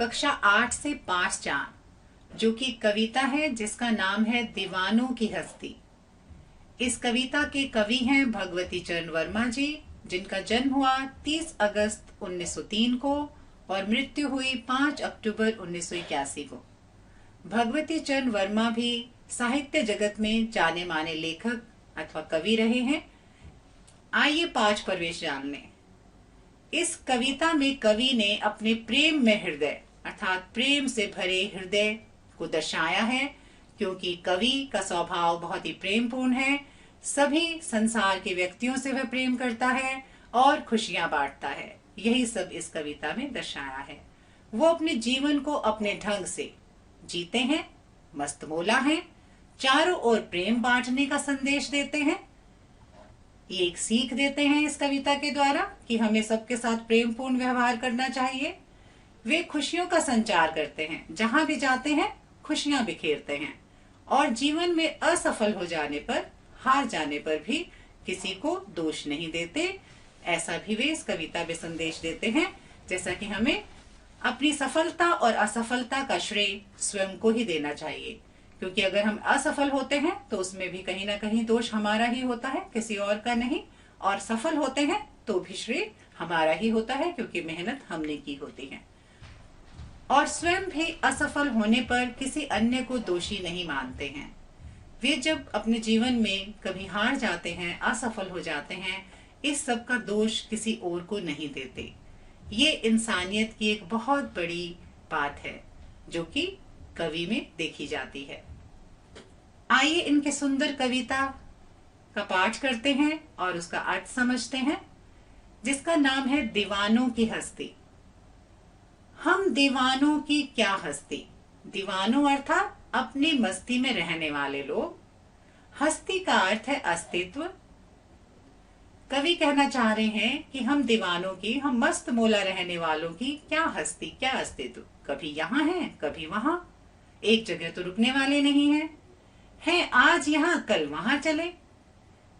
कक्षा 8 से 5 चांद, जो कि कविता है जिसका नाम है दीवानों की हस्ती। इस कविता के कवि हैं भगवती चरण वर्मा जी, जिनका जन्म हुआ 30 अगस्त 1903 को और मृत्यु हुई 5 अक्टूबर 1981 को। भगवती चरण वर्मा भी साहित्य जगत में जाने माने लेखक अथवा कवि रहे हैं। आइए 5 प्रवेश जान लें। इस कविता में कवि ने अपने प्रेम में हृदय अर्थात प्रेम से भरे हृदय को दर्शाया है, क्योंकि कवि का स्वभाव बहुत ही प्रेमपूर्ण है। सभी संसार के व्यक्तियों से वह प्रेम करता है और खुशियां बांटता है। यही सब इस कविता में दर्शाया है। वो अपने जीवन को अपने ढंग से जीते हैं, मस्तमौला हैं, चारों ओर प्रेम बांटने का संदेश देते हैं। ये एक सीख देते हैं इस कविता के द्वारा कि हमें सबके साथ प्रेमपूर्ण व्यवहार करना चाहिए। वे खुशियों का संचार करते हैं, जहां भी जाते हैं खुशियां बिखेरते हैं और जीवन में असफल हो जाने पर, हार जाने पर भी किसी को दोष नहीं देते। ऐसा भी वे इस कविता में संदेश देते हैं, जैसा कि हमें अपनी सफलता और असफलता का श्रेय स्वयं को ही देना चाहिए, क्योंकि अगर हम असफल होते हैं तो उसमें भी कहीं ना कहीं दोष हमारा ही होता है, किसी और का नहीं। और सफल होते हैं तो भी श्रेय हमारा ही होता है, क्योंकि मेहनत हमने की होती है। और स्वयं भी असफल होने पर किसी अन्य को दोषी नहीं मानते हैं। वे जब अपने जीवन में कभी हार जाते हैं, असफल हो जाते हैं, इस सब का दोष किसी और को नहीं देते। ये इंसानियत की एक बहुत बड़ी बात है जो कि कवि में देखी जाती है। आइए इनके सुंदर कविता का पाठ करते हैं और उसका अर्थ समझते हैं, जिसका नाम है दीवानों की हस्ती। हम दीवानों की क्या हस्ती। दीवानों अर्थात अपनी मस्ती में रहने वाले लोग। हस्ती का अर्थ है अस्तित्व। कवि कहना चाह रहे हैं कि हम दीवानों की, हम मस्त मौला रहने वालों की क्या हस्ती, क्या अस्तित्व। कभी यहाँ है, कभी वहां, एक जगह तो रुकने वाले नहीं हैं आज यहाँ कल वहां चले।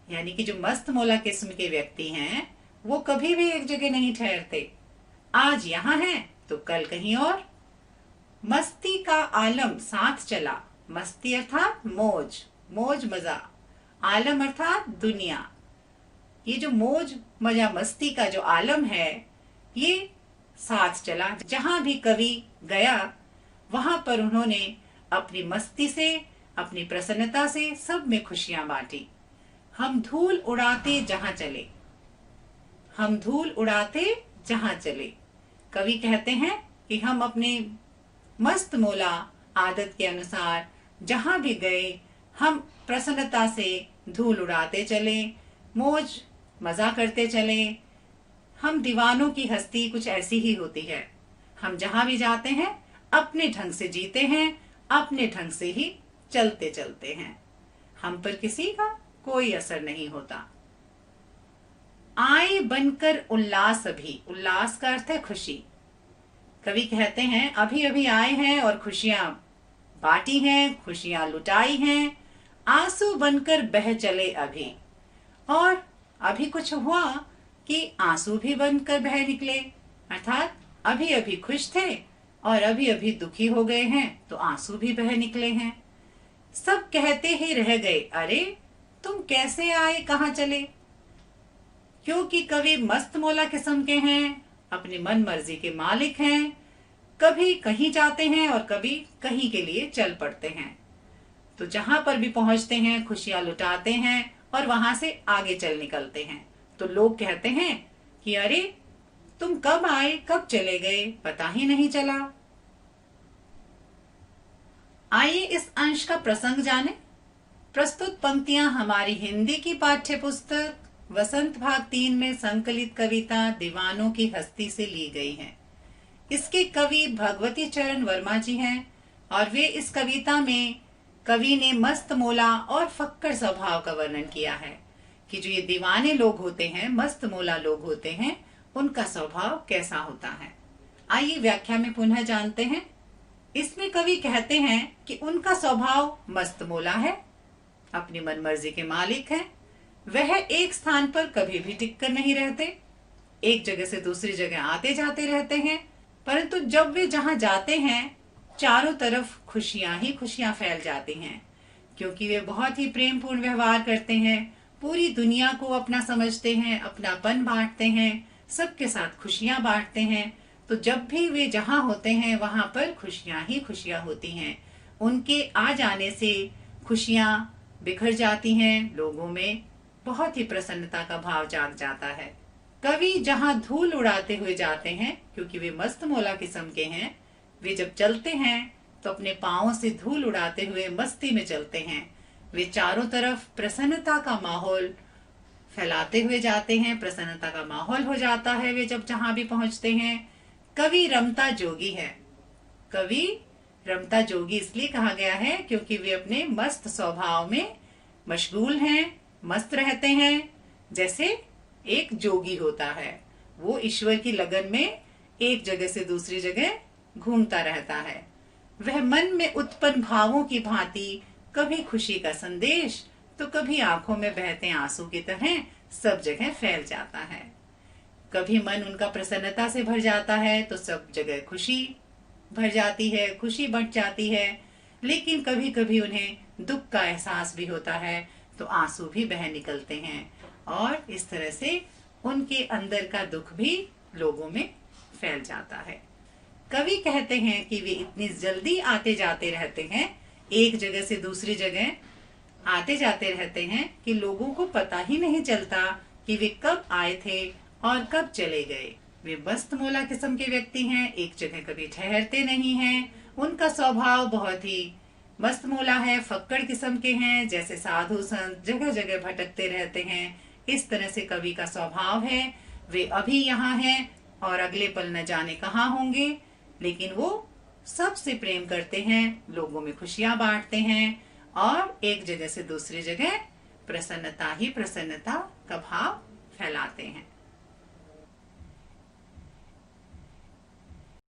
यानी कि जो मस्त मौला किस्म के व्यक्ति हैं वो कभी भी एक जगह नहीं ठहरते। आज यहाँ है तो कल कहीं और। मस्ती का आलम साथ चला। मस्ती अर्थात मौज, मौज मजा। आलम अर्थात दुनिया। ये जो मौज मजा मस्ती का जो आलम है ये साथ चला। जहां भी कवि गया वहां पर उन्होंने अपनी मस्ती से, अपनी प्रसन्नता से सब में खुशियां बांटी। हम धूल उड़ाते जहां चले। हम धूल उड़ाते जहां चले। कवि कहते हैं कि हम अपने मस्त मौला आदत के अनुसार जहां भी गए हम प्रसन्नता से धूल उड़ाते चले, मौज मजा करते चले। हम दीवानों की हस्ती कुछ ऐसी ही होती है। हम जहां भी जाते हैं अपने ढंग से जीते हैं, अपने ढंग से ही चलते चलते हैं। हम पर किसी का कोई असर नहीं होता। आए बनकर उल्लास अभी। उल्लास का अर्थ है खुशी। कवि कहते हैं अभी अभी आए हैं और खुशियां बांटी हैं, खुशियां लुटाई हैं। आंसू बनकर बह चले अभी। और अभी कुछ हुआ कि आंसू भी बनकर बह निकले, अर्थात अभी अभी खुश थे और अभी अभी दुखी हो गए हैं तो आंसू भी बह निकले हैं। सब कहते ही रह गए, अरे तुम कैसे आए, कहां चले। क्योंकि कवि मस्त मौला किस्म के हैं, अपनी मन मर्जी के मालिक हैं। कभी कहीं जाते हैं और कभी कहीं के लिए चल पड़ते हैं। तो जहां पर भी पहुंचते हैं खुशियां लुटाते हैं और वहां से आगे चल निकलते हैं। तो लोग कहते हैं कि अरे तुम कब आए कब चले गए, पता ही नहीं चला। आइए इस अंश का प्रसंग जाने। प्रस्तुत पंक्तियां हमारी हिंदी की पाठ्य पुस्तक वसंत भाग 3 में संकलित कविता दीवानों की हस्ती से ली गई हैं। इसके कवि भगवती चरण वर्मा जी हैं और वे इस कविता में कवि ने मस्त मौला और फक्कड़ स्वभाव का वर्णन किया है कि जो ये दीवाने लोग होते हैं, मस्त मौला लोग होते हैं, उनका स्वभाव कैसा होता है। आइए व्याख्या में पुनः जानते हैं। इसमें कवि कहते हैं कि उनका स्वभाव मस्त मौला है, अपनी मनमर्जी के मालिक हैं। वह एक स्थान पर कभी भी टिक कर नहीं रहते, एक जगह से दूसरी जगह आते जाते रहते हैं। परंतु जब वे जहां जाते हैं चारों तरफ खुशियां ही खुशियां फैल जाती हैं, क्योंकि वे बहुत ही प्रेम पूर्ण व्यवहार करते हैं, पूरी दुनिया को अपना समझते हैं, अपनापन बांटते हैं, सबके साथ खुशियां बांटते हैं। तो जब भी वे जहां होते हैं वहां पर खुशियां ही खुशियां होती हैं। उनके आ जाने से खुशियां बिखर जाती हैं, लोगों में बहुत ही प्रसन्नता का भाव जाग जाता है। कवि जहां धूल उड़ाते हुए जाते हैं, क्योंकि वे मस्त मौला किस्म के हैं, वे जब चलते हैं तो अपने पांवों से धूल उड़ाते हुए मस्ती में चलते हैं। वे चारों तरफ प्रसन्नता का माहौल फैलाते हुए जाते हैं, प्रसन्नता का माहौल हो जाता है वे जब जहां भी पहुंचते हैं। कवि रमता जोगी है। कवि रमता जोगी इसलिए कहा गया है क्योंकि वे अपने मस्त स्वभाव में मशगूल हैं, मस्त रहते हैं। जैसे एक जोगी होता है, वो ईश्वर की लगन में एक जगह से दूसरी जगह घूमता रहता है। वह मन में उत्पन्न भावों की भांति कभी खुशी का संदेश तो कभी आंखों में बहते आंसू की तरह सब जगह फैल जाता है। कभी मन उनका प्रसन्नता से भर जाता है तो सब जगह खुशी भर जाती है, खुशी बंट जाती है। लेकिन कभी कभी उन्हें दुख का एहसास भी होता है तो आंसू भी बह निकलते हैं, और इस तरह से उनके अंदर का दुख भी लोगों में फैल जाता है। कवि कहते हैं कि वे इतनी जल्दी आते जाते रहते हैं, एक जगह से दूसरी जगह आते जाते रहते हैं कि लोगों को पता ही नहीं चलता कि वे कब आए थे और कब चले गए। वे मस्त मौला किस्म के व्यक्ति हैं, एक जगह कभी ठहरते नहीं हैं। उनका स्वभाव बहुत ही मस्त मौला है, फक्कड़ किस्म के हैं, जैसे साधु संत जगह जगह भटकते रहते हैं। इस तरह से कवि का स्वभाव है। वे अभी यहाँ हैं और अगले पल न जाने कहाँ होंगे, लेकिन वो सबसे प्रेम करते हैं, लोगों में खुशियां बांटते हैं और एक जगह से दूसरी जगह प्रसन्नता ही प्रसन्नता का भाव फैलाते हैं।